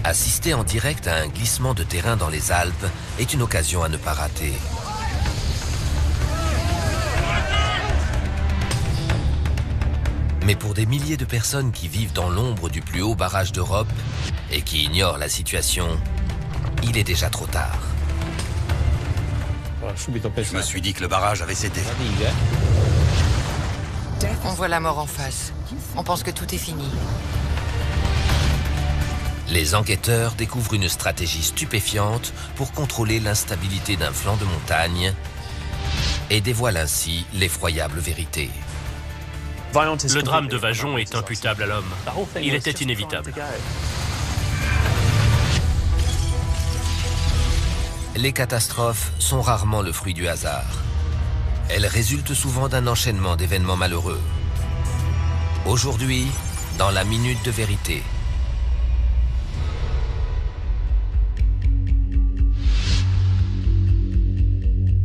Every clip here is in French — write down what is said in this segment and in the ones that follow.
Assister en direct à un glissement de terrain dans les Alpes est une occasion à ne pas rater. Mais pour des milliers de personnes qui vivent dans l'ombre du plus haut barrage d'Europe et qui ignorent la situation, il est déjà trop tard. Je me suis dit que le barrage avait cédé. On voit la mort en face. On pense que tout est fini. Les enquêteurs découvrent une stratégie stupéfiante pour contrôler l'instabilité d'un flanc de montagne et dévoilent ainsi l'effroyable vérité. Le drame de Vajon est imputable à l'homme. Il était inévitable. Les catastrophes sont rarement le fruit du hasard. Elles résultent souvent d'un enchaînement d'événements malheureux. Aujourd'hui, dans la Minute de Vérité.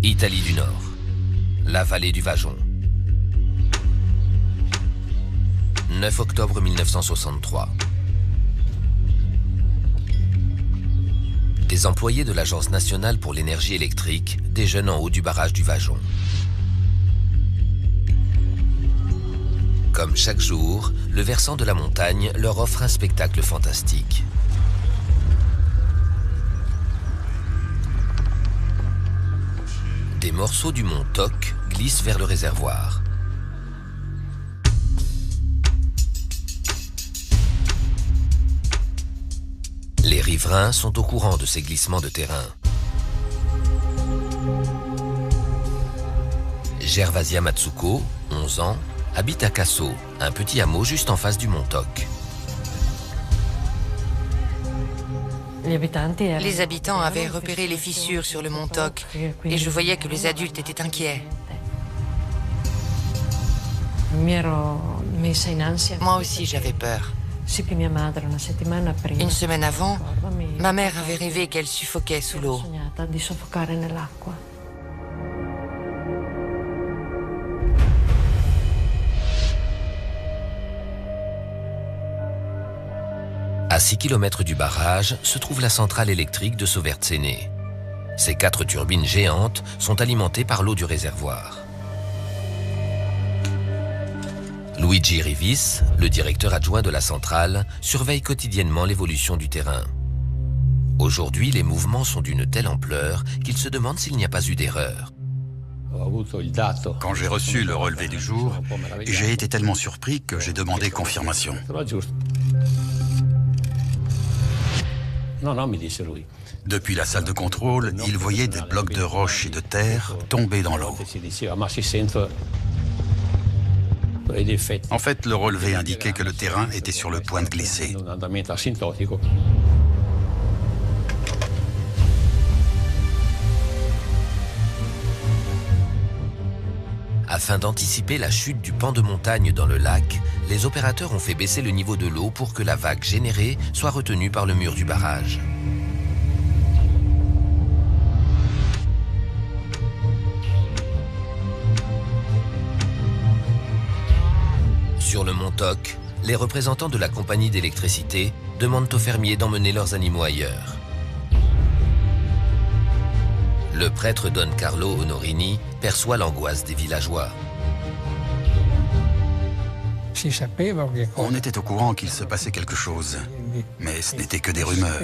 Italie du Nord, la vallée du Vajon. 9 octobre 1963. Des employés de l'Agence nationale pour l'énergie électrique déjeunent en haut du barrage du Vajon. Comme chaque jour, le versant de la montagne leur offre un spectacle fantastique. Des morceaux du mont Toc glissent vers le réservoir. Les riverains sont au courant de ces glissements de terrain. Gervasia Matsuko, 11 ans, habite à Kasso, un petit hameau juste en face du mont Toc. Les habitants avaient repéré les fissures sur le mont Toc et je voyais que les adultes étaient inquiets. Moi aussi, j'avais peur. Une semaine avant, ma mère avait rêvé qu'elle suffoquait sous l'eau. À 6 km du barrage se trouve la centrale électrique de Sovertsene. Ces 4 turbines géantes sont alimentées par l'eau du réservoir. Luigi Rivis, le directeur adjoint de la centrale, surveille quotidiennement l'évolution du terrain. Aujourd'hui, les mouvements sont d'une telle ampleur qu'il se demande s'il n'y a pas eu d'erreur. Quand j'ai reçu le relevé du jour, j'ai été tellement surpris que j'ai demandé confirmation. Depuis la salle de contrôle, il voyait des blocs de roches et de terre tomber dans l'eau. En fait, le relevé indiquait que le terrain était sur le point de glisser. Afin d'anticiper la chute du pan de montagne dans le lac, les opérateurs ont fait baisser le niveau de l'eau pour que la vague générée soit retenue par le mur du barrage. Sur le mont Toc, les représentants de la compagnie d'électricité demandent aux fermiers d'emmener leurs animaux ailleurs. Le prêtre Don Carlo Honorini perçoit l'angoisse des villageois. On était au courant qu'il se passait quelque chose, mais ce n'était que des rumeurs.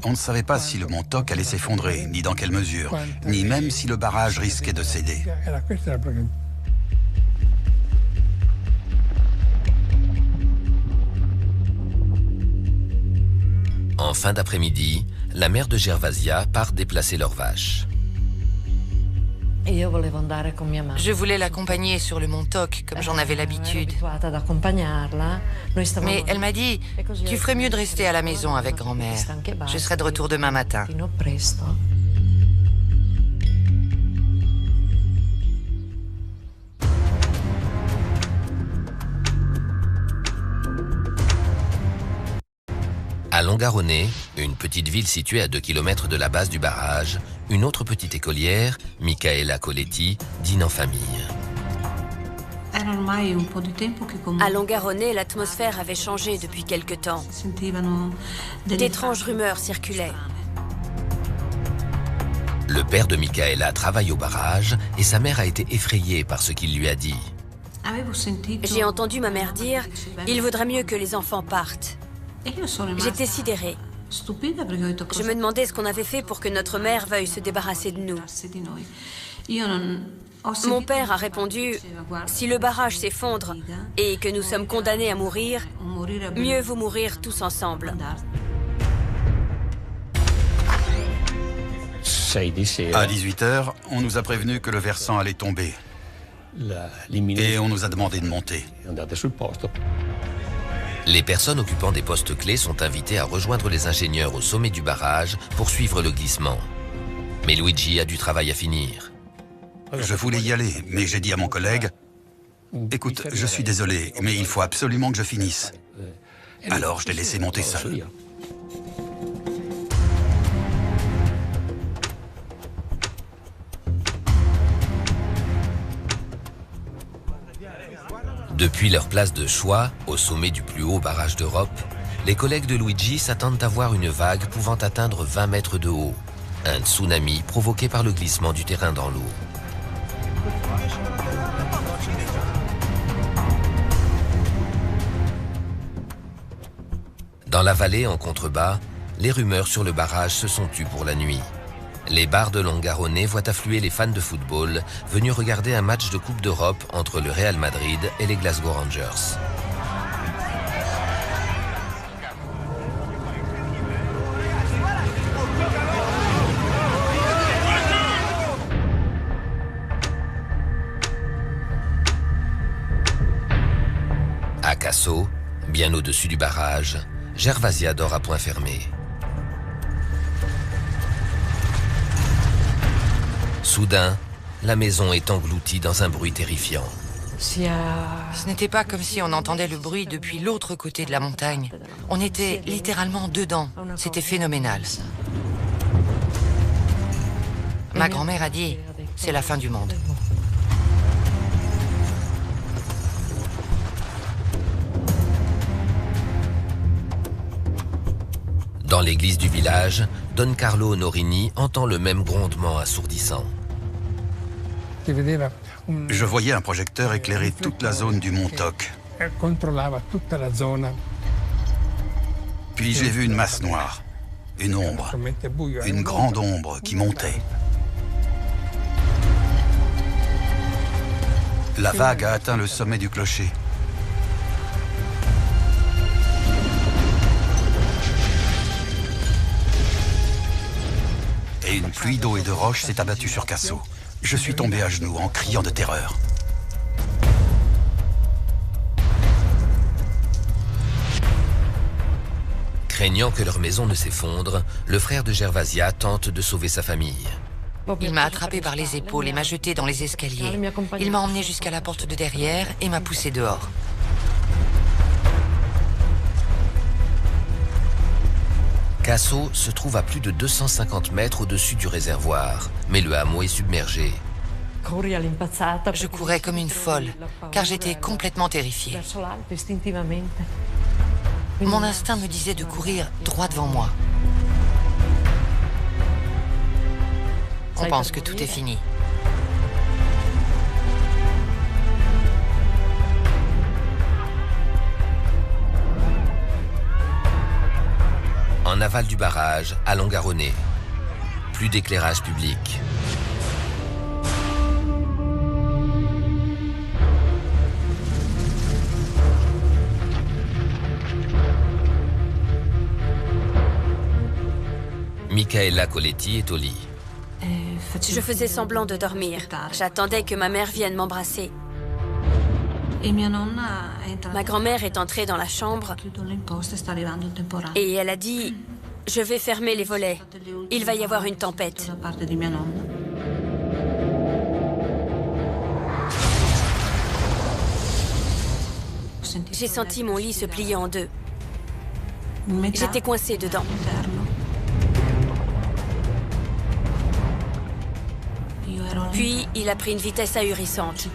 On ne savait pas si le mont Toc allait s'effondrer, ni dans quelle mesure, ni même si le barrage risquait de céder. En fin d'après-midi, la mère de Gervasia part déplacer leurs vaches. Je voulais l'accompagner sur le mont Toc, comme j'en avais l'habitude. Mais elle m'a dit, tu ferais mieux de rester à la maison avec grand-mère. Je serai de retour demain matin. À Longarone, une petite ville située à 2 km de la base du barrage, une autre petite écolière, Michaela Coletti, dîne en famille. À Longarone, l'atmosphère avait changé depuis quelque temps. D'étranges rumeurs circulaient. Le père de Michaela travaille au barrage et sa mère a été effrayée par ce qu'il lui a dit. J'ai entendu ma mère dire « Il vaudrait mieux que les enfants partent ». J'étais sidérée. Je me demandais ce qu'on avait fait pour que notre mère veuille se débarrasser de nous. Mon père a répondu « Si le barrage s'effondre et que nous sommes condamnés à mourir, mieux vaut mourir tous ensemble. » À 18h, on nous a prévenu que le versant allait tomber. Et on nous a demandé de monter. Les personnes occupant des postes clés sont invitées à rejoindre les ingénieurs au sommet du barrage pour suivre le glissement. Mais Luigi a du travail à finir. Je voulais y aller, mais j'ai dit à mon collègue « Écoute, je suis désolé, mais il faut absolument que je finisse. » Alors je l'ai laissé monter seul. Depuis leur place de choix, au sommet du plus haut barrage d'Europe, les collègues de Luigi s'attendent à voir une vague pouvant atteindre 20 mètres de haut. Un tsunami provoqué par le glissement du terrain dans l'eau. Dans la vallée, en contrebas, les rumeurs sur le barrage se sont tues pour la nuit. Les bars de Longarone voient affluer les fans de football venus regarder un match de Coupe d'Europe entre le Real Madrid et les Glasgow Rangers. À Casso, bien au-dessus du barrage, Gervasia dort à point fermé. Soudain, la maison est engloutie dans un bruit terrifiant. Ce n'était pas comme si on entendait le bruit depuis l'autre côté de la montagne. On était littéralement dedans. C'était phénoménal. Ma grand-mère a dit, c'est la fin du monde. Dans l'église du village, Don Carlo Honorini entend le même grondement assourdissant. Je voyais un projecteur éclairer toute la zone du mont Toc. Puis j'ai vu une masse noire, une ombre, une grande ombre qui montait. La vague a atteint le sommet du clocher. Et une pluie d'eau et de roches s'est abattue sur Casso. Je suis tombé à genoux en criant de terreur. Craignant que leur maison ne s'effondre, le frère de Gervasia tente de sauver sa famille. Il m'a attrapé par les épaules et m'a jeté dans les escaliers. Il m'a emmené jusqu'à la porte de derrière et m'a poussé dehors. Casso se trouve à plus de 250 mètres au-dessus du réservoir, mais le hameau est submergé. Je courais comme une folle, car j'étais complètement terrifiée. Mon instinct me disait de courir droit devant moi. On pense que tout est fini. En aval du barrage, à Longarone. Plus d'éclairage public. Michaela Coletti est au lit. Je faisais semblant de dormir. J'attendais que ma mère vienne m'embrasser. Ma grand-mère est entrée dans la chambre et elle a dit « Je vais fermer les volets. Il va y avoir une tempête. » J'ai senti mon lit se plier en deux. J'étais coincée dedans. Puis, il a pris une vitesse ahurissante.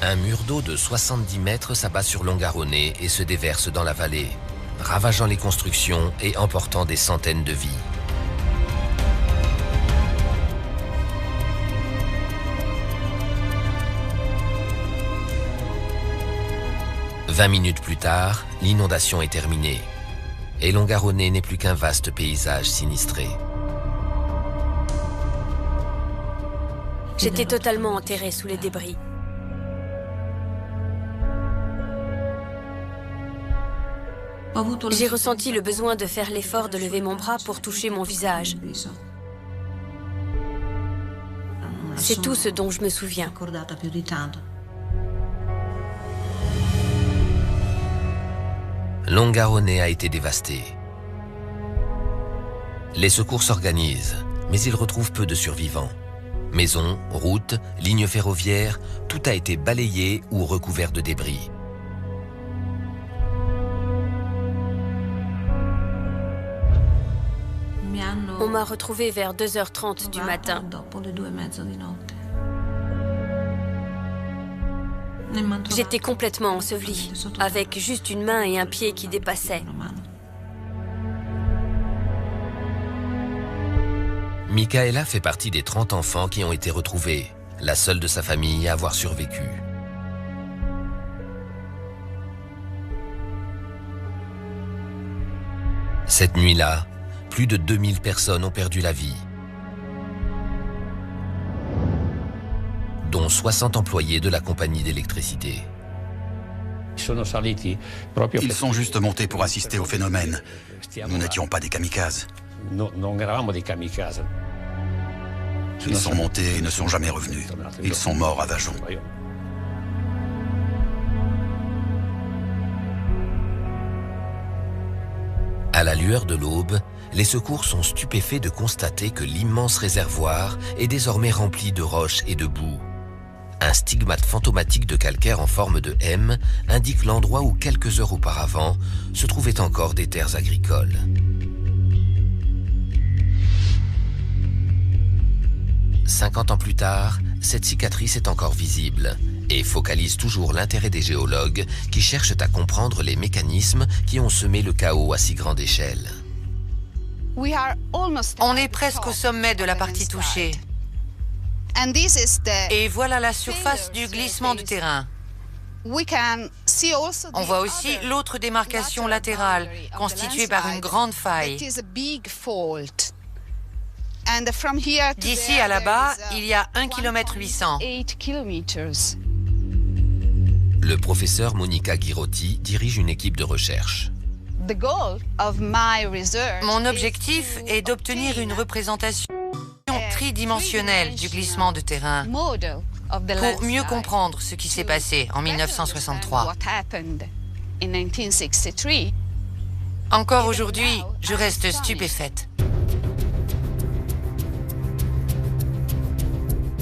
Un mur d'eau de 70 mètres s'abat sur Longarone et se déverse dans la vallée, ravageant les constructions et emportant des centaines de vies. « 20 minutes plus tard, l'inondation est terminée et Longarone n'est plus qu'un vaste paysage sinistré. J'étais totalement enterrée sous les débris. J'ai ressenti le besoin de faire l'effort de lever mon bras pour toucher mon visage. C'est tout ce dont je me souviens. Longarone a été dévastée. Les secours s'organisent, mais ils retrouvent peu de survivants. Maisons, routes, lignes ferroviaires, tout a été balayé ou recouvert de débris. On m'a retrouvée vers 2h30 du matin. J'étais complètement ensevelie, avec juste une main et un pied qui dépassaient. Michaela fait partie des 30 enfants qui ont été retrouvés, la seule de sa famille à avoir survécu. Cette nuit-là, plus de 2000 personnes ont perdu la vie, dont 60 employés de la compagnie d'électricité. Ils sont juste montés pour assister au phénomène. Nous n'étions pas des kamikazes. Ils sont montés et ne sont jamais revenus. Ils sont morts à Vajon. À la lueur de l'aube, les secours sont stupéfaits de constater que l'immense réservoir est désormais rempli de roches et de boue. Un stigmate fantomatique de calcaire en forme de M indique l'endroit où quelques heures auparavant se trouvaient encore des terres agricoles. « 50 ans plus tard, cette cicatrice est encore visible et focalise toujours l'intérêt des géologues qui cherchent à comprendre les mécanismes qui ont semé le chaos à si grande échelle. On est presque au sommet de la partie touchée. Et voilà la surface du glissement du terrain. On voit aussi l'autre démarcation latérale, constituée par une grande faille. D'ici à là-bas, il y a 1,8 km. Le professeur Monica Ghirotti dirige une équipe de recherche. Mon objectif est d'obtenir une représentation tridimensionnelle du glissement de terrain pour mieux comprendre ce qui s'est passé en 1963. Encore aujourd'hui, je reste stupéfaite.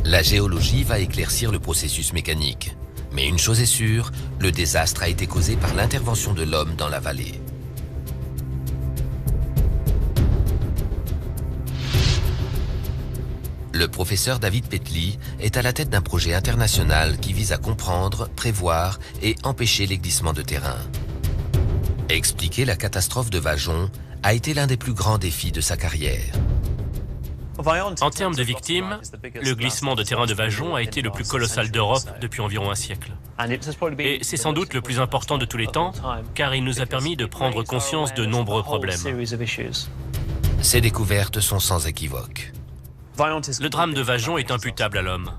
La géologie va éclaircir le processus mécanique. Mais une chose est sûre, le désastre a été causé par l'intervention de l'homme dans la vallée. Le professeur David Petli est à la tête d'un projet international qui vise à comprendre, prévoir et empêcher les glissements de terrain. Expliquer la catastrophe de Vajon a été l'un des plus grands défis de sa carrière. En termes de victimes, le glissement de terrain de Vajon a été le plus colossal d'Europe depuis environ un siècle. Et c'est sans doute le plus important de tous les temps, car il nous a permis de prendre conscience de nombreux problèmes. Ces découvertes sont sans équivoque. Le drame de Vajon est imputable à l'homme.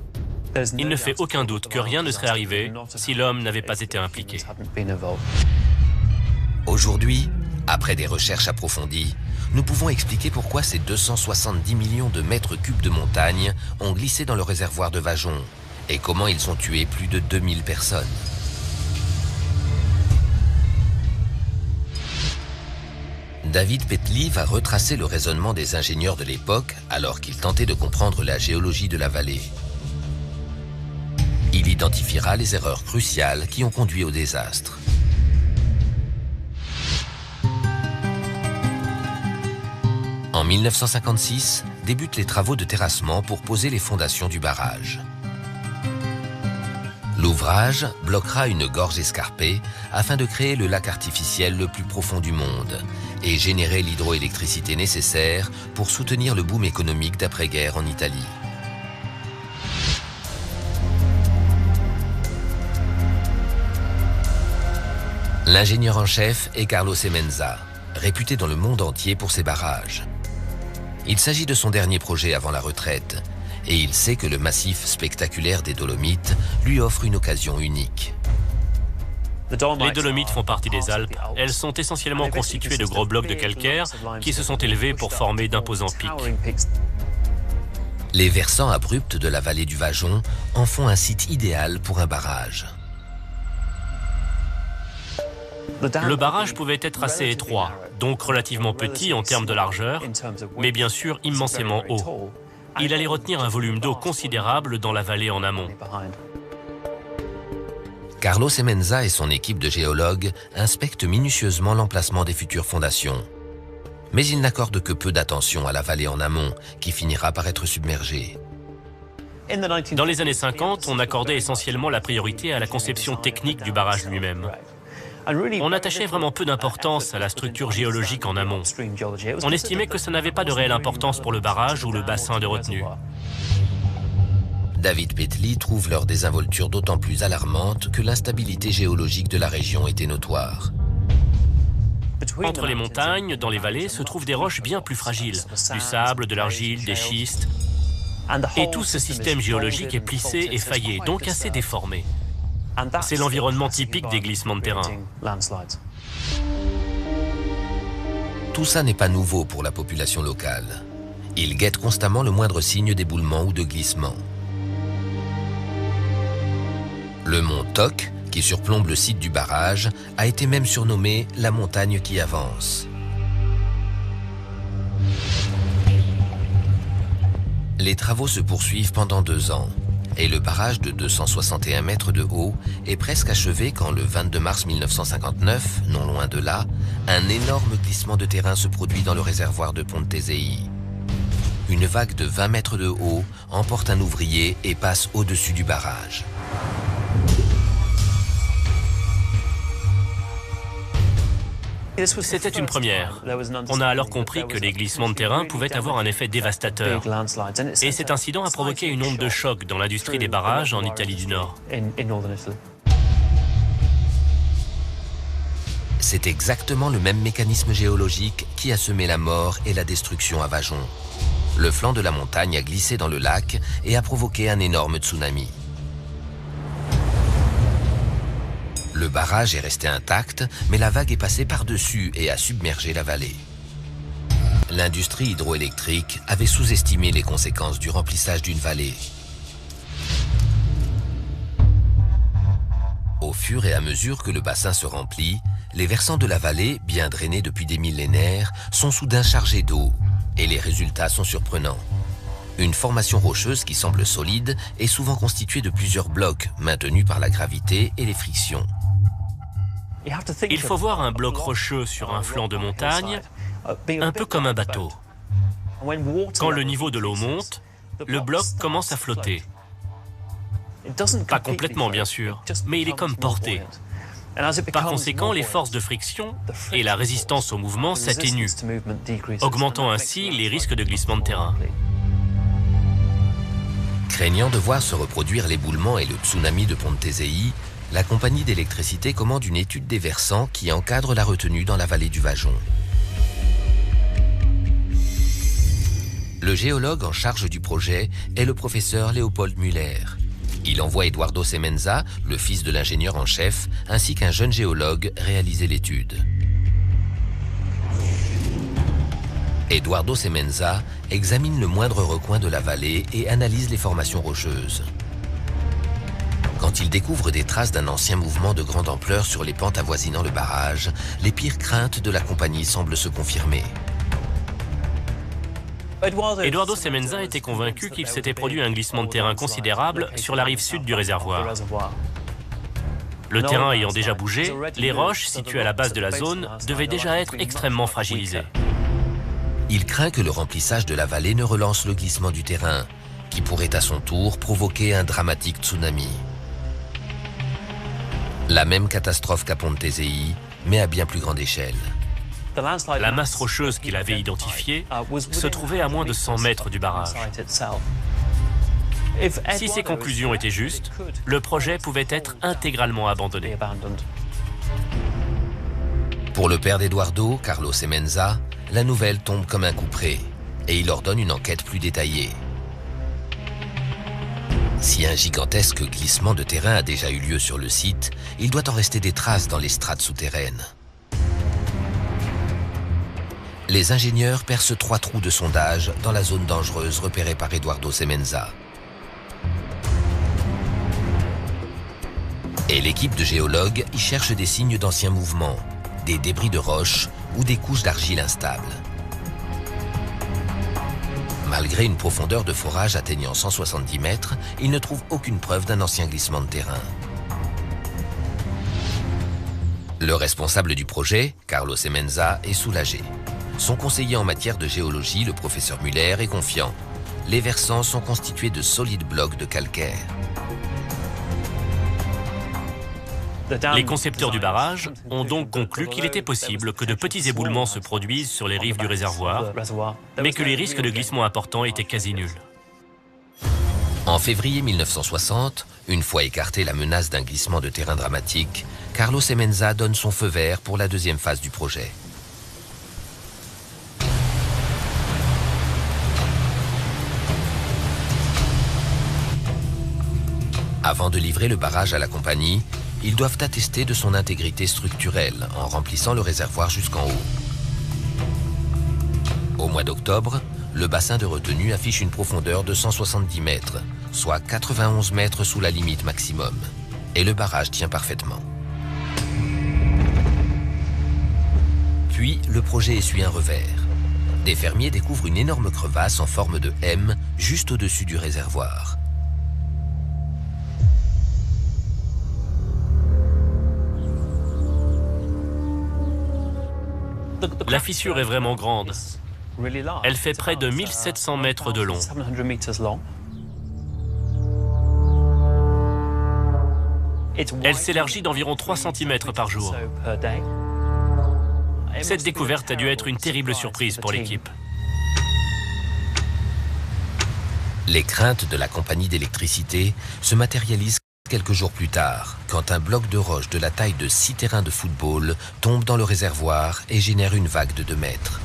Il ne fait aucun doute que rien ne serait arrivé si l'homme n'avait pas été impliqué. Aujourd'hui, après des recherches approfondies, nous pouvons expliquer pourquoi ces 270 millions de mètres cubes de montagne ont glissé dans le réservoir de Vajon et comment ils ont tué plus de 2000 personnes. David Petli va retracer le raisonnement des ingénieurs de l'époque alors qu'ils tentaient de comprendre la géologie de la vallée. Il identifiera les erreurs cruciales qui ont conduit au désastre. 1956, débutent les travaux de terrassement pour poser les fondations du barrage. L'ouvrage bloquera une gorge escarpée afin de créer le lac artificiel le plus profond du monde et générer l'hydroélectricité nécessaire pour soutenir le boom économique d'après-guerre en Italie. L'ingénieur en chef est Carlo Semenza, réputé dans le monde entier pour ses barrages. Il s'agit de son dernier projet avant la retraite, et il sait que le massif spectaculaire des Dolomites lui offre une occasion unique. Les Dolomites font partie des Alpes. Elles sont essentiellement constituées de gros blocs de calcaire qui se sont élevés pour former d'imposants pics. Les versants abrupts de la vallée du Vajon en font un site idéal pour un barrage. Le barrage pouvait être assez étroit, donc relativement petit en termes de largeur, mais bien sûr immensément haut. Il allait retenir un volume d'eau considérable dans la vallée en amont. Carlo Semenza et son équipe de géologues inspectent minutieusement l'emplacement des futures fondations. Mais ils n'accordent que peu d'attention à la vallée en amont, qui finira par être submergée. Dans les années 50, on accordait essentiellement la priorité à la conception technique du barrage lui-même. On attachait vraiment peu d'importance à la structure géologique en amont. On estimait que ça n'avait pas de réelle importance pour le barrage ou le bassin de retenue. David Petli trouve leur désinvolture d'autant plus alarmante que l'instabilité géologique de la région était notoire. Entre les montagnes, dans les vallées, se trouvent des roches bien plus fragiles, du sable, de l'argile, des schistes. Et tout ce système géologique est plissé et faillé, donc assez déformé. C'est l'environnement typique des glissements de terrain. Tout ça n'est pas nouveau pour la population locale. Ils guettent constamment le moindre signe d'éboulement ou de glissement. Le mont Toc, qui surplombe le site du barrage, a été même surnommé la montagne qui avance. Les travaux se poursuivent pendant 2 ans. Et le barrage de 261 mètres de haut est presque achevé quand le 22 mars 1959, non loin de là, un énorme glissement de terrain se produit dans le réservoir de Pontesei. Une vague de 20 mètres de haut emporte un ouvrier et passe au-dessus du barrage. C'était une première. On a alors compris que les glissements de terrain pouvaient avoir un effet dévastateur. Et cet incident a provoqué une onde de choc dans l'industrie des barrages en Italie du Nord. C'est exactement le même mécanisme géologique qui a semé la mort et la destruction à Vajon. Le flanc de la montagne a glissé dans le lac et a provoqué un énorme tsunami. Le barrage est resté intact, mais la vague est passée par-dessus et a submergé la vallée. L'industrie hydroélectrique avait sous-estimé les conséquences du remplissage d'une vallée. Au fur et à mesure que le bassin se remplit, les versants de la vallée, bien drainés depuis des millénaires, sont soudain chargés d'eau, et les résultats sont surprenants. Une formation rocheuse qui semble solide est souvent constituée de plusieurs blocs maintenus par la gravité et les frictions. Il faut voir un bloc rocheux sur un flanc de montagne, un peu comme un bateau. Quand le niveau de l'eau monte, le bloc commence à flotter. Pas complètement, bien sûr, mais il est comme porté. Par conséquent, les forces de friction et la résistance au mouvement s'atténuent, augmentant ainsi les risques de glissement de terrain. Craignant de voir se reproduire l'éboulement et le tsunami de Pontesei, la compagnie d'électricité commande une étude des versants qui encadre la retenue dans la vallée du Vajon. Le géologue en charge du projet est le professeur Leopold Müller. Il envoie Eduardo Semenza, le fils de l'ingénieur en chef, ainsi qu'un jeune géologue réaliser l'étude. Eduardo Semenza examine le moindre recoin de la vallée et analyse les formations rocheuses. Quand il découvre des traces d'un ancien mouvement de grande ampleur sur les pentes avoisinant le barrage, les pires craintes de la compagnie semblent se confirmer. Eduardo Semenza était convaincu qu'il s'était produit un glissement de terrain considérable sur la rive sud du réservoir. Le terrain ayant déjà bougé, les roches situées à la base de la zone devaient déjà être extrêmement fragilisées. Il craint que le remplissage de la vallée ne relance le glissement du terrain, qui pourrait à son tour provoquer un dramatique tsunami. La même catastrophe qu'à Ponte Tesei, mais à bien plus grande échelle. La masse rocheuse qu'il avait identifiée se trouvait à moins de 100 mètres du barrage. Si ces conclusions étaient justes, le projet pouvait être intégralement abandonné. Pour le père d'Eduardo, Carlos Semenza, la nouvelle tombe comme un coup près et il ordonne une enquête plus détaillée. Si un gigantesque glissement de terrain a déjà eu lieu sur le site, il doit en rester des traces dans les strates souterraines. Les ingénieurs percent 3 trous de sondage dans la zone dangereuse repérée par Eduardo Semenza. Et l'équipe de géologues y cherche des signes d'anciens mouvements, des débris de roches ou des couches d'argile instables. Malgré une profondeur de forage atteignant 170 mètres, ils ne trouvent aucune preuve d'un ancien glissement de terrain. Le responsable du projet, Carlos Semenza, est soulagé. Son conseiller en matière de géologie, le professeur Muller, est confiant. Les versants sont constitués de solides blocs de calcaire. Les concepteurs du barrage ont donc conclu qu'il était possible que de petits éboulements se produisent sur les rives du réservoir, mais que les risques de glissement importants étaient quasi nuls. En février 1960, une fois écartée la menace d'un glissement de terrain dramatique, Carlos Semenza donne son feu vert pour la deuxième phase du projet. Avant de livrer le barrage à la compagnie, ils doivent attester de son intégrité structurelle en remplissant le réservoir jusqu'en haut. Au mois d'octobre, le bassin de retenue affiche une profondeur de 170 mètres, soit 91 mètres sous la limite maximum. Et le barrage tient parfaitement. Puis, le projet essuie un revers. Des fermiers découvrent une énorme crevasse en forme de M juste au-dessus du réservoir. La fissure est vraiment grande. Elle fait près de 1700 mètres de long. Elle s'élargit d'environ 3 cm par jour. Cette découverte a dû être une terrible surprise pour l'équipe. Les craintes de la compagnie d'électricité se matérialisent quelques jours plus tard, quand un bloc de roche de la taille de 6 terrains de football tombe dans le réservoir et génère une vague de 2 mètres.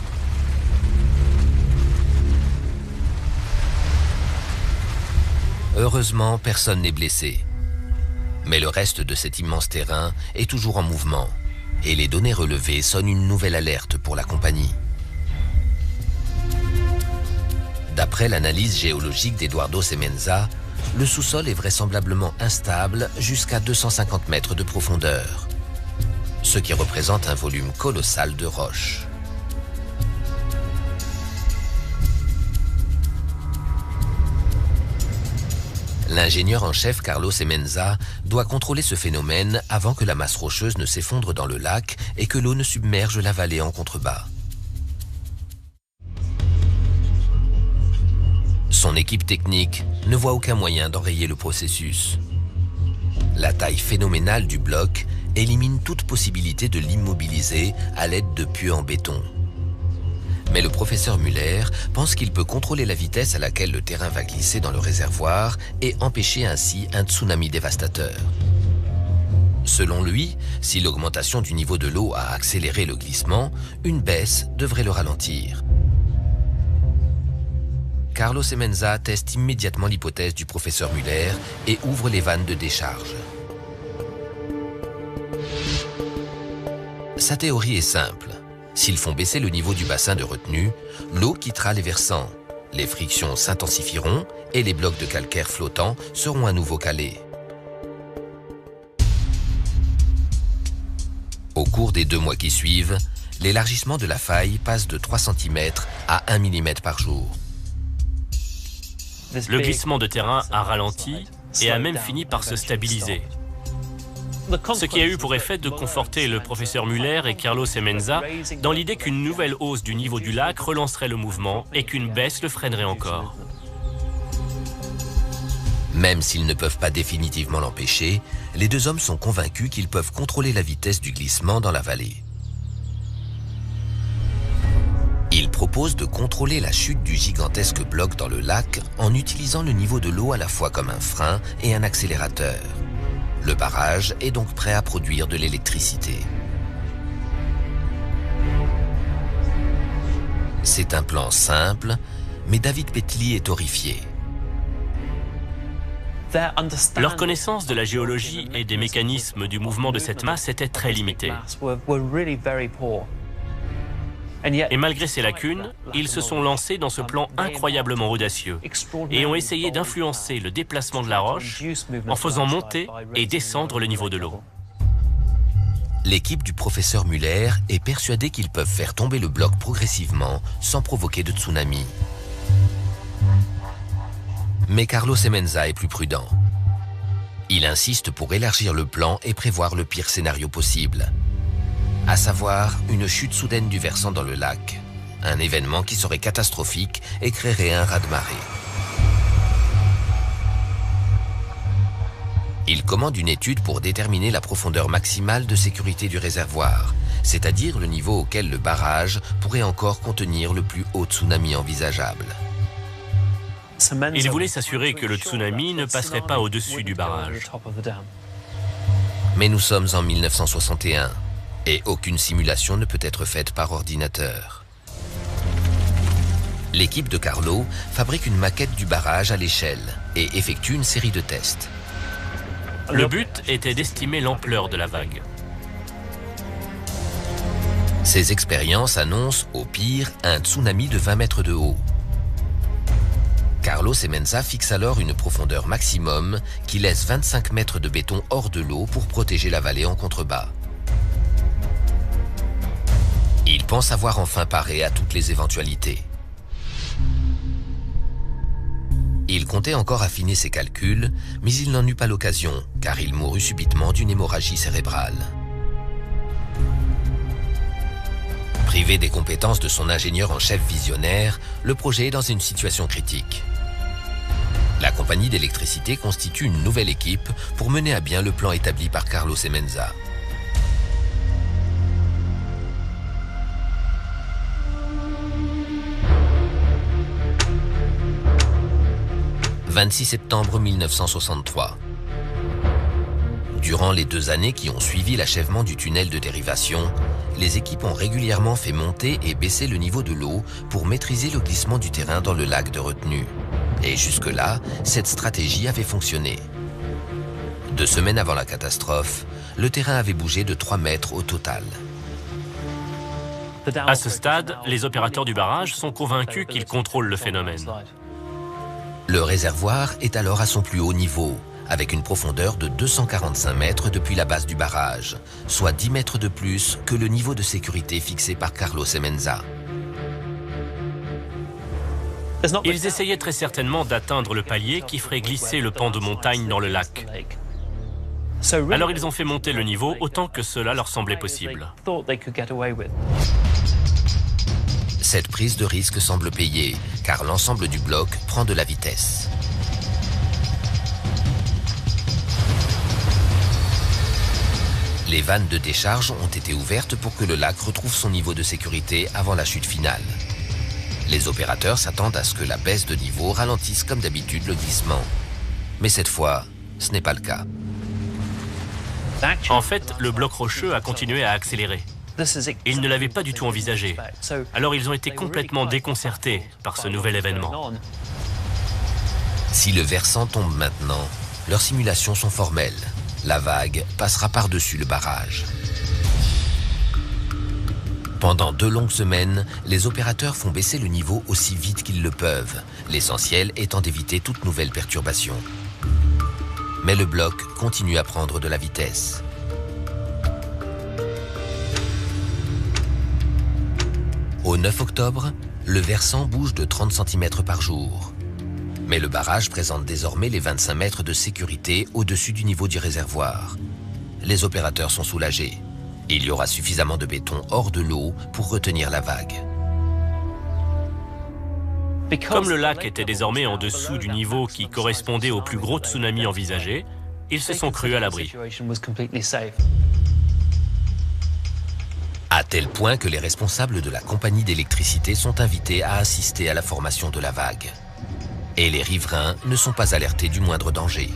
Heureusement, personne n'est blessé. Mais le reste de cet immense terrain est toujours en mouvement, et les données relevées sonnent une nouvelle alerte pour la compagnie. D'après l'analyse géologique d'Eduardo Semenza, le sous-sol est vraisemblablement instable jusqu'à 250 mètres de profondeur, ce qui représente un volume colossal de roches. L'ingénieur en chef Carlos Semenza doit contrôler ce phénomène avant que la masse rocheuse ne s'effondre dans le lac et que l'eau ne submerge la vallée en contrebas. Son équipe technique ne voit aucun moyen d'enrayer le processus. La taille phénoménale du bloc élimine toute possibilité de l'immobiliser à l'aide de pieux en béton. Mais le professeur Muller pense qu'il peut contrôler la vitesse à laquelle le terrain va glisser dans le réservoir et empêcher ainsi un tsunami dévastateur. Selon lui, si l'augmentation du niveau de l'eau a accéléré le glissement, une baisse devrait le ralentir. Carlos Semenza teste immédiatement l'hypothèse du professeur Muller et ouvre les vannes de décharge. Sa théorie est simple. S'ils font baisser le niveau du bassin de retenue, l'eau quittera les versants. Les frictions s'intensifieront et les blocs de calcaire flottants seront à nouveau calés. Au cours des 2 mois qui suivent, l'élargissement de la faille passe de 3 cm à 1 mm par jour. Le glissement de terrain a ralenti et a même fini par se stabiliser. Ce qui a eu pour effet de conforter le professeur Muller et Carlos Semenza dans l'idée qu'une nouvelle hausse du niveau du lac relancerait le mouvement et qu'une baisse le freinerait encore. Même s'ils ne peuvent pas définitivement l'empêcher, les deux hommes sont convaincus qu'ils peuvent contrôler la vitesse du glissement dans la vallée. Ils proposent de contrôler la chute du gigantesque bloc dans le lac en utilisant le niveau de l'eau à la fois comme un frein et un accélérateur. Le barrage est donc prêt à produire de l'électricité. C'est un plan simple, mais David Petley est horrifié. Leur connaissance de la géologie et des mécanismes du mouvement de cette masse était très limitée. Et malgré ces lacunes, ils se sont lancés dans ce plan incroyablement audacieux et ont essayé d'influencer le déplacement de la roche en faisant monter et descendre le niveau de l'eau. L'équipe du professeur Muller est persuadée qu'ils peuvent faire tomber le bloc progressivement sans provoquer de tsunami. Mais Carlos Semenza est plus prudent. Il insiste pour élargir le plan et prévoir le pire scénario possible, à savoir une chute soudaine du versant dans le lac, un événement qui serait catastrophique et créerait un raz-de-marée. Il commande une étude pour déterminer la profondeur maximale de sécurité du réservoir, c'est-à-dire le niveau auquel le barrage pourrait encore contenir le plus haut tsunami envisageable. Il voulait s'assurer que le tsunami ne passerait pas au-dessus du barrage. Mais nous sommes en 1961 et aucune simulation ne peut être faite par ordinateur. L'équipe de Carlo fabrique une maquette du barrage à l'échelle et effectue une série de tests. Le but était d'estimer l'ampleur de la vague. Ces expériences annoncent, au pire, un tsunami de 20 mètres de haut. Carlos Semenza fixe alors une profondeur maximum qui laisse 25 mètres de béton hors de l'eau pour protéger la vallée en contrebas. Il pense avoir enfin paré à toutes les éventualités. Il comptait encore affiner ses calculs, mais il n'en eut pas l'occasion, car il mourut subitement d'une hémorragie cérébrale. Privé des compétences de son ingénieur en chef visionnaire, le projet est dans une situation critique. La compagnie d'électricité constitue une nouvelle équipe pour mener à bien le plan établi par Carlos Semenza. « 26 septembre 1963. Durant les 2 années qui ont suivi l'achèvement du tunnel de dérivation, les équipes ont régulièrement fait monter et baisser le niveau de l'eau pour maîtriser le glissement du terrain dans le lac de retenue. Et jusque-là, cette stratégie avait fonctionné. 2 semaines avant la catastrophe, le terrain avait bougé de 3 mètres au total. À ce stade, les opérateurs du barrage sont convaincus qu'ils contrôlent le phénomène. Le réservoir est alors à son plus haut niveau, avec une profondeur de 245 mètres depuis la base du barrage, soit 10 mètres de plus que le niveau de sécurité fixé par Carlos Semenza. Ils essayaient très certainement d'atteindre le palier qui ferait glisser le pan de montagne dans le lac. Alors ils ont fait monter le niveau autant que cela leur semblait possible. Cette prise de risque semble payer, car l'ensemble du bloc prend de la vitesse. Les vannes de décharge ont été ouvertes pour que le lac retrouve son niveau de sécurité avant la chute finale. Les opérateurs s'attendent à ce que la baisse de niveau ralentisse comme d'habitude le glissement. Mais cette fois, ce n'est pas le cas. En fait, le bloc rocheux a continué à accélérer. Ils ne l'avaient pas du tout envisagé. Alors ils ont été complètement déconcertés par ce nouvel événement. Si le versant tombe maintenant, leurs simulations sont formelles. La vague passera par-dessus le barrage. Pendant 2 longues semaines, les opérateurs font baisser le niveau aussi vite qu'ils le peuvent, l'essentiel étant d'éviter toute nouvelle perturbation. Mais le bloc continue à prendre de la vitesse. Au 9 octobre, le versant bouge de 30 cm par jour. Mais le barrage présente désormais les 25 mètres de sécurité au-dessus du niveau du réservoir. les opérateurs sont soulagés. Il y aura suffisamment de béton hors de l'eau pour retenir la vague. Comme le lac était désormais en dessous du niveau qui correspondait au plus gros tsunami envisagé, ils se sont crus à l'abri. À tel point que les responsables de la compagnie d'électricité sont invités à assister à la formation de la vague. Et les riverains ne sont pas alertés du moindre danger.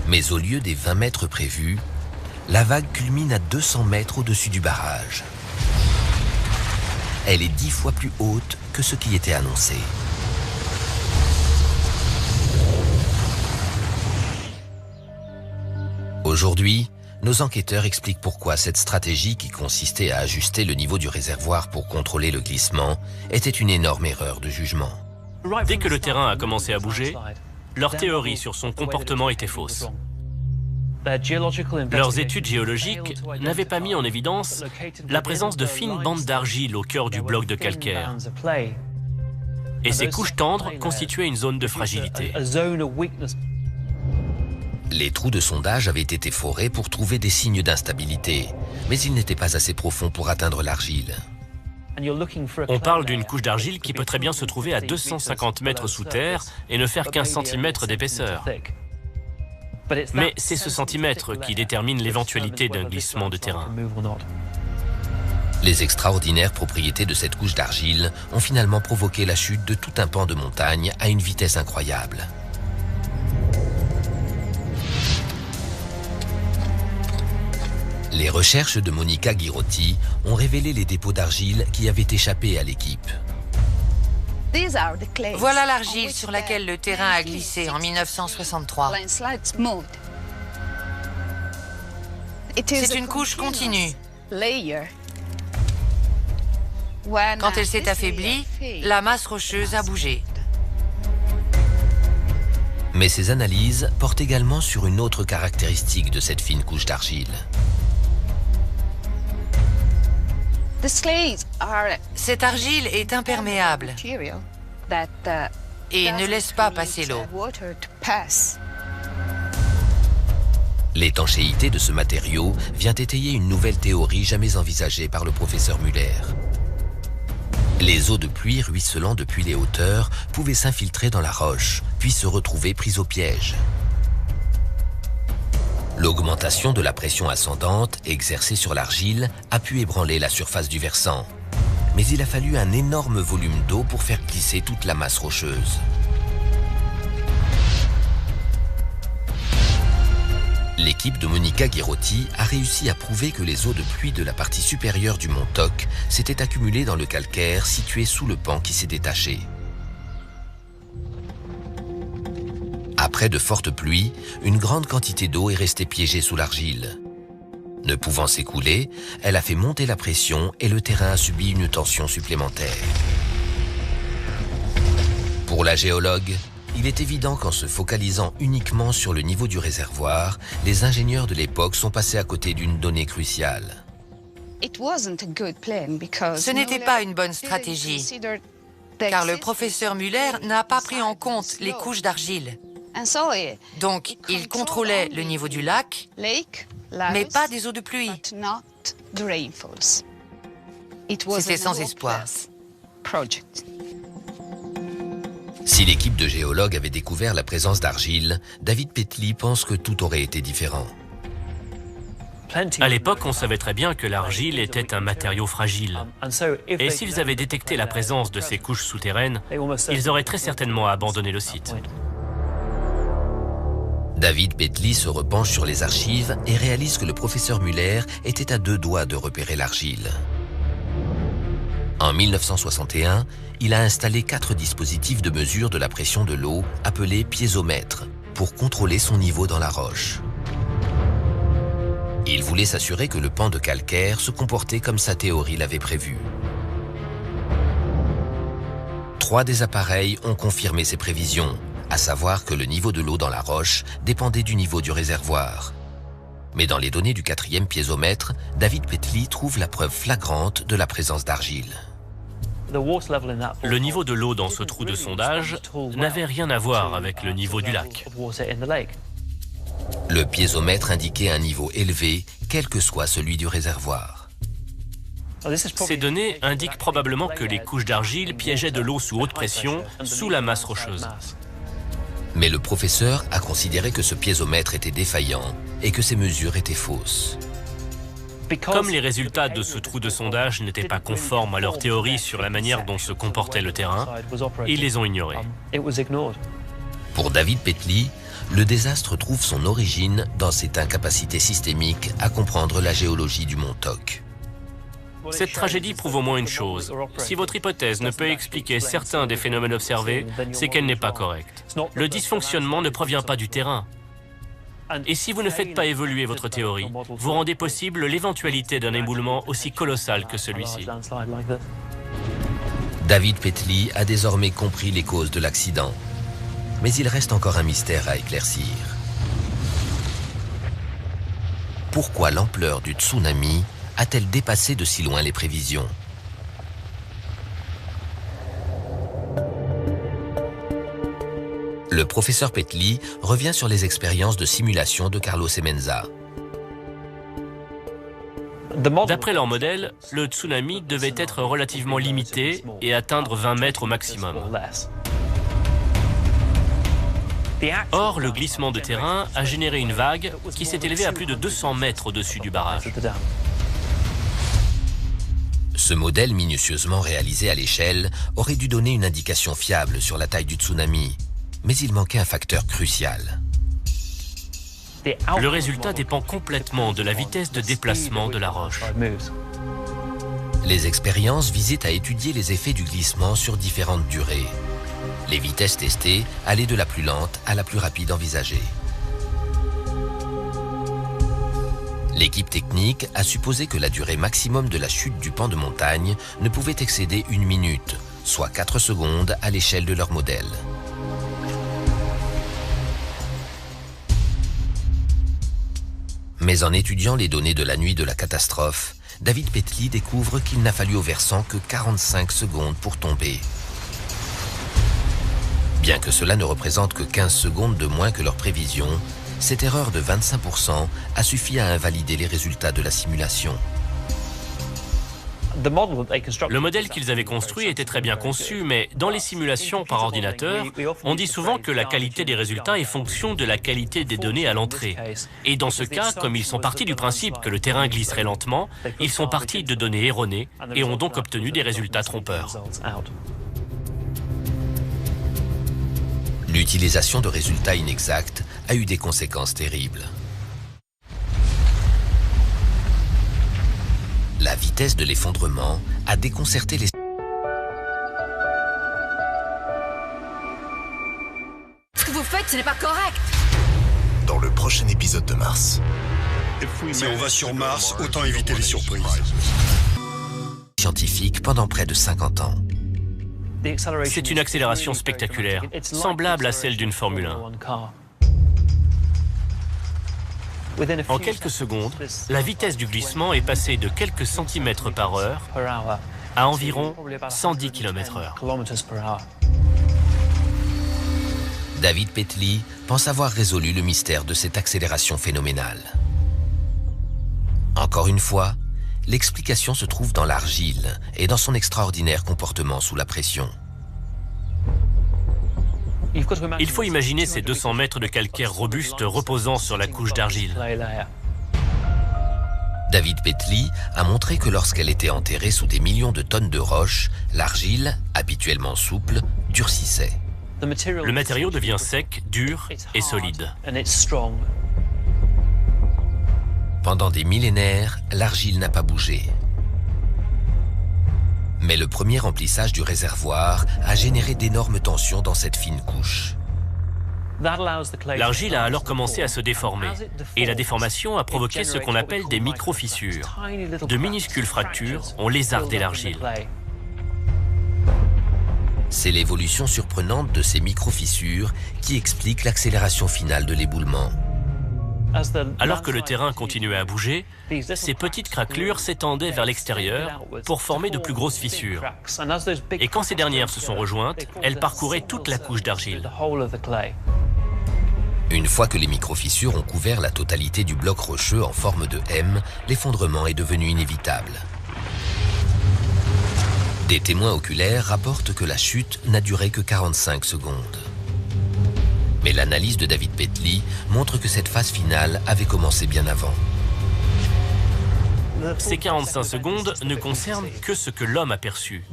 Mais au lieu des 20 mètres prévus, la vague culmine à 200 mètres au-dessus du barrage. Elle est 10 fois plus haute que ce qui était annoncé. Aujourd'hui, nos enquêteurs expliquent pourquoi cette stratégie qui consistait à ajuster le niveau du réservoir pour contrôler le glissement était une énorme erreur de jugement. Dès que le terrain a commencé à bouger, leur théorie sur son comportement était fausse. Leurs études géologiques n'avaient pas mis en évidence la présence de fines bandes d'argile au cœur du bloc de calcaire. Et ces couches tendres constituaient une zone de fragilité. Les trous de sondage avaient été forés pour trouver des signes d'instabilité, mais ils n'étaient pas assez profonds pour atteindre l'argile. On parle d'une couche d'argile qui peut très bien se trouver à 250 mètres sous terre et ne faire qu'1 centimètre d'épaisseur. Mais c'est ce centimètre qui détermine l'éventualité d'un glissement de terrain. Les extraordinaires propriétés de cette couche d'argile ont finalement provoqué la chute de tout un pan de montagne à une vitesse incroyable. Les recherches de Monica Ghirotti ont révélé les dépôts d'argile qui avaient échappé à l'équipe. Voilà l'argile sur laquelle le terrain a glissé en 1963. C'est une couche continue. Quand elle s'est affaiblie, la masse rocheuse a bougé. Mais ces analyses portent également sur une autre caractéristique de cette fine couche d'argile. Cette argile est imperméable et ne laisse pas passer l'eau. L'étanchéité de ce matériau vient étayer une nouvelle théorie jamais envisagée par le professeur Muller. Les eaux de pluie ruisselant depuis les hauteurs pouvaient s'infiltrer dans la roche, puis se retrouver prises au piège. L'augmentation de la pression ascendante exercée sur l'argile a pu ébranler la surface du versant. Mais il a fallu un énorme volume d'eau pour faire glisser toute la masse rocheuse. L'équipe de Monica Ghirotti a réussi à prouver que les eaux de pluie de la partie supérieure du mont Toc s'étaient accumulées dans le calcaire situé sous le pan qui s'est détaché. Après de fortes pluies, une grande quantité d'eau est restée piégée sous l'argile. Ne pouvant s'écouler, elle a fait monter la pression et le terrain a subi une tension supplémentaire. Pour la géologue, il est évident qu'en se focalisant uniquement sur le niveau du réservoir, les ingénieurs de l'époque sont passés à côté d'une donnée cruciale. Ce n'était pas une bonne stratégie, car le professeur Muller n'a pas pris en compte les couches d'argile. Donc, il contrôlait le niveau du lac, mais pas des eaux de pluie. C'était sans espoir. Si l'équipe de géologues avait découvert la présence d'argile, David Petley pense que tout aurait été différent. À l'époque, on savait très bien que l'argile était un matériau fragile. Et s'ils avaient détecté la présence de ces couches souterraines, ils auraient très certainement abandonné le site. David Petley se repenche sur les archives et réalise que le professeur Muller était à 2 doigts de repérer l'argile. En 1961, il a installé 4 dispositifs de mesure de la pression de l'eau appelés piézomètres pour contrôler son niveau dans la roche. Il voulait s'assurer que le pan de calcaire se comportait comme sa théorie l'avait prévu. 3 des appareils ont confirmé ces prévisions, à savoir que le niveau de l'eau dans la roche dépendait du niveau du réservoir. Mais dans les données du 4e piézomètre, David Petley trouve la preuve flagrante de la présence d'argile. Le niveau de l'eau dans ce trou de sondage n'avait rien à voir avec le niveau du lac. Le piézomètre indiquait un niveau élevé, quel que soit celui du réservoir. Ces données indiquent probablement que les couches d'argile piégeaient de l'eau sous haute pression sous la masse rocheuse. Mais le professeur a considéré que ce piézomètre était défaillant et que ces mesures étaient fausses. Comme les résultats de ce trou de sondage n'étaient pas conformes à leur théorie sur la manière dont se comportait le terrain, ils les ont ignorés. Pour David Petley, le désastre trouve son origine dans cette incapacité systémique à comprendre la géologie du mont Toc. Cette tragédie prouve au moins une chose. Si votre hypothèse ne peut expliquer certains des phénomènes observés, c'est qu'elle n'est pas correcte. Le dysfonctionnement ne provient pas du terrain. Et si vous ne faites pas évoluer votre théorie, vous rendez possible l'éventualité d'un éboulement aussi colossal que celui-ci. David Petley a désormais compris les causes de l'accident. Mais il reste encore un mystère à éclaircir. Pourquoi l'ampleur du tsunami a-t-elle dépassé de si loin les prévisions? Le professeur Petley revient sur les expériences de simulation de Carlos Semenza. D'après leur modèle, le tsunami devait être relativement limité et atteindre 20 mètres au maximum. Or, le glissement de terrain a généré une vague qui s'est élevée à plus de 200 mètres au-dessus du barrage. Ce modèle minutieusement réalisé à l'échelle aurait dû donner une indication fiable sur la taille du tsunami, mais il manquait un facteur crucial. Le résultat dépend complètement de la vitesse de déplacement de la roche. Les expériences visaient à étudier les effets du glissement sur différentes durées. Les vitesses testées allaient de la plus lente à la plus rapide envisagée. L'équipe technique a supposé que la durée maximum de la chute du pan de montagne ne pouvait excéder 1 minute, soit 4 secondes à l'échelle de leur modèle. Mais en étudiant les données de la nuit de la catastrophe, David Petley découvre qu'il n'a fallu au versant que 45 secondes pour tomber. Bien que cela ne représente que 15 secondes de moins que leur prévision, cette erreur de 25% a suffi à invalider les résultats de la simulation. Le modèle qu'ils avaient construit était très bien conçu, mais dans les simulations par ordinateur, on dit souvent que la qualité des résultats est fonction de la qualité des données à l'entrée. Et dans ce cas, comme ils sont partis du principe que le terrain glisserait lentement, ils sont partis de données erronées et ont donc obtenu des résultats trompeurs. L'utilisation de résultats inexacts a eu des conséquences terribles. La vitesse de l'effondrement a déconcerté les... Ce que vous faites, ce n'est pas correct. Dans le prochain épisode de Mars. Si on va sur Mars, autant éviter les surprises. Scientifique pendant près de 50 ans. C'est une accélération spectaculaire, semblable à celle d'une Formule 1. En quelques secondes, la vitesse du glissement est passée de quelques centimètres par heure à environ 110 km/h. David Petley pense avoir résolu le mystère de cette accélération phénoménale. Encore une fois, l'explication se trouve dans l'argile et dans son extraordinaire comportement sous la pression. Il faut imaginer ces 200 mètres de calcaire robuste reposant sur la couche d'argile. David Petley a montré que lorsqu'elle était enterrée sous des millions de tonnes de roches, l'argile, habituellement souple, durcissait. Le matériau devient sec, dur et solide. Pendant des millénaires, l'argile n'a pas bougé. Mais le premier remplissage du réservoir a généré d'énormes tensions dans cette fine couche. L'argile a alors commencé à se déformer, et la déformation a provoqué ce qu'on appelle des micro-fissures. De minuscules fractures ont lézardé l'argile. C'est l'évolution surprenante de ces micro-fissures qui explique l'accélération finale de l'éboulement. Alors que le terrain continuait à bouger, ces petites craquelures s'étendaient vers l'extérieur pour former de plus grosses fissures. Et quand ces dernières se sont rejointes, elles parcouraient toute la couche d'argile. Une fois que les micro-fissures ont couvert la totalité du bloc rocheux en forme de M, l'effondrement est devenu inévitable. Des témoins oculaires rapportent que la chute n'a duré que 45 secondes. Mais l'analyse de David Petley montre que cette phase finale avait commencé bien avant. Ces 45 secondes ne concernent que ce que l'homme a perçu.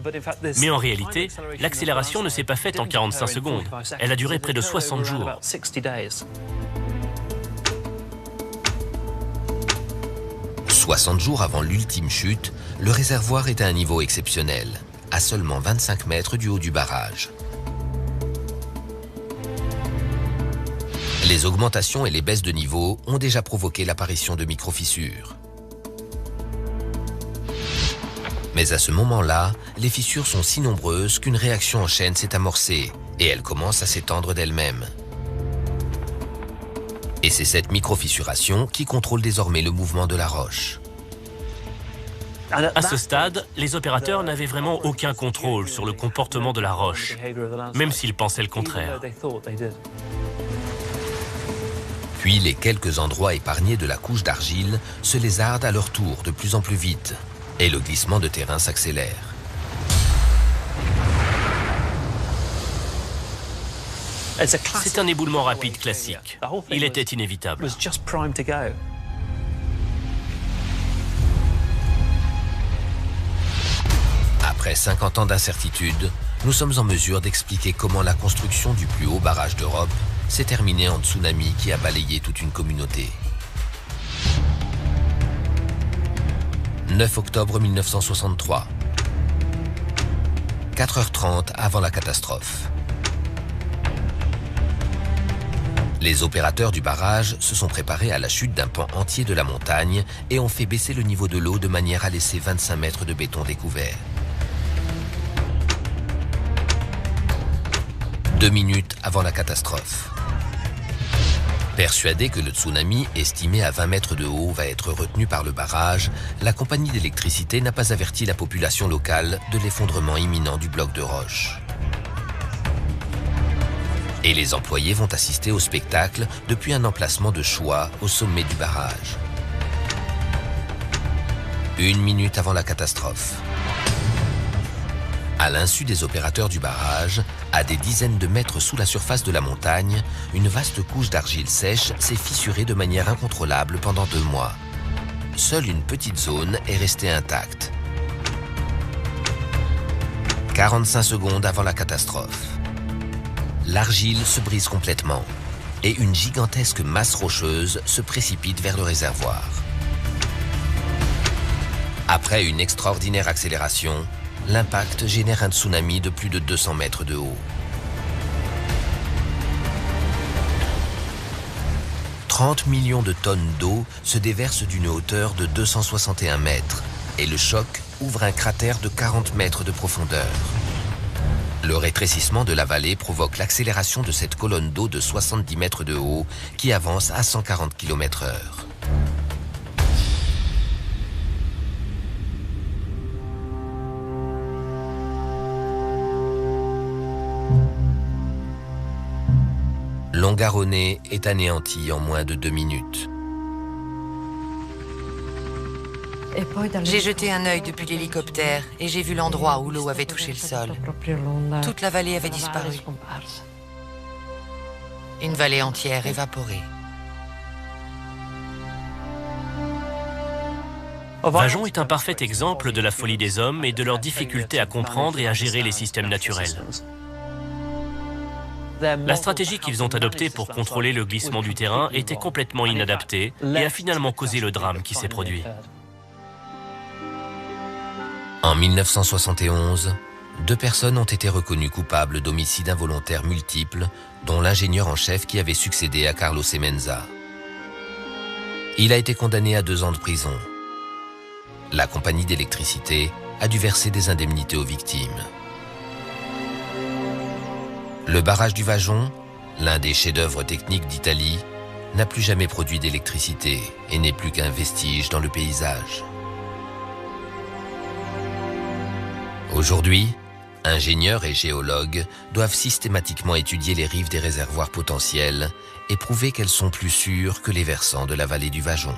Mais en réalité, l'accélération ne s'est pas faite en 45 secondes. Elle a duré près de 60 jours. 60 jours avant l'ultime chute, le réservoir est à un niveau exceptionnel, à seulement 25 mètres du haut du barrage. Les augmentations et les baisses de niveau ont déjà provoqué l'apparition de micro-fissures. Mais à ce moment-là, les fissures sont si nombreuses qu'une réaction en chaîne s'est amorcée et elle commence à s'étendre d'elle-même. Et c'est cette micro-fissuration qui contrôle désormais le mouvement de la roche. À ce stade, les opérateurs n'avaient vraiment aucun contrôle sur le comportement de la roche, même s'ils pensaient le contraire. Puis les quelques endroits épargnés de la couche d'argile se lézardent à leur tour de plus en plus vite et le glissement de terrain s'accélère. C'est un éboulement rapide classique. Il était inévitable. Après 50 ans d'incertitude, nous sommes en mesure d'expliquer comment la construction du plus haut barrage d'Europe s'est terminée en tsunami qui a balayé toute une communauté. 9 octobre 1963. 4h30 avant la catastrophe. Les opérateurs du barrage se sont préparés à la chute d'un pan entier de la montagne et ont fait baisser le niveau de l'eau de manière à laisser 25 mètres de béton découvert. 2 minutes avant la catastrophe. Persuadé que le tsunami, estimé à 20 mètres de haut, va être retenu par le barrage, la compagnie d'électricité n'a pas averti la population locale de l'effondrement imminent du bloc de roche. Et les employés vont assister au spectacle depuis un emplacement de choix au sommet du barrage. 1 minute avant la catastrophe. À l'insu des opérateurs du barrage, à des dizaines de mètres sous la surface de la montagne, une vaste couche d'argile sèche s'est fissurée de manière incontrôlable pendant 2 mois. Seule une petite zone est restée intacte. 45 secondes avant la catastrophe. L'argile se brise complètement et une gigantesque masse rocheuse se précipite vers le réservoir. Après une extraordinaire accélération, l'impact génère un tsunami de plus de 200 mètres de haut. 30 millions de tonnes d'eau se déversent d'une hauteur de 261 mètres et le choc ouvre un cratère de 40 mètres de profondeur. Le rétrécissement de la vallée provoque l'accélération de cette colonne d'eau de 70 mètres de haut qui avance à 140 km/h. Longarone est anéanti en moins de 2 minutes. J'ai jeté un œil depuis l'hélicoptère et j'ai vu l'endroit où l'eau avait touché le sol. Toute la vallée avait disparu. Une vallée entière évaporée. Vajon est un parfait exemple de la folie des hommes et de leur difficulté à comprendre et à gérer les systèmes naturels. La stratégie qu'ils ont adoptée pour contrôler le glissement du terrain était complètement inadaptée et a finalement causé le drame qui s'est produit. En 1971, 2 personnes ont été reconnues coupables d'homicides involontaires multiples, dont l'ingénieur en chef qui avait succédé à Carlos Semenza. Il a été condamné à 2 ans de prison. La compagnie d'électricité a dû verser des indemnités aux victimes. Le barrage du Vajon, l'un des chefs-d'œuvre techniques d'Italie, n'a plus jamais produit d'électricité et n'est plus qu'un vestige dans le paysage. Aujourd'hui, ingénieurs et géologues doivent systématiquement étudier les rives des réservoirs potentiels et prouver qu'elles sont plus sûres que les versants de la vallée du Vajon.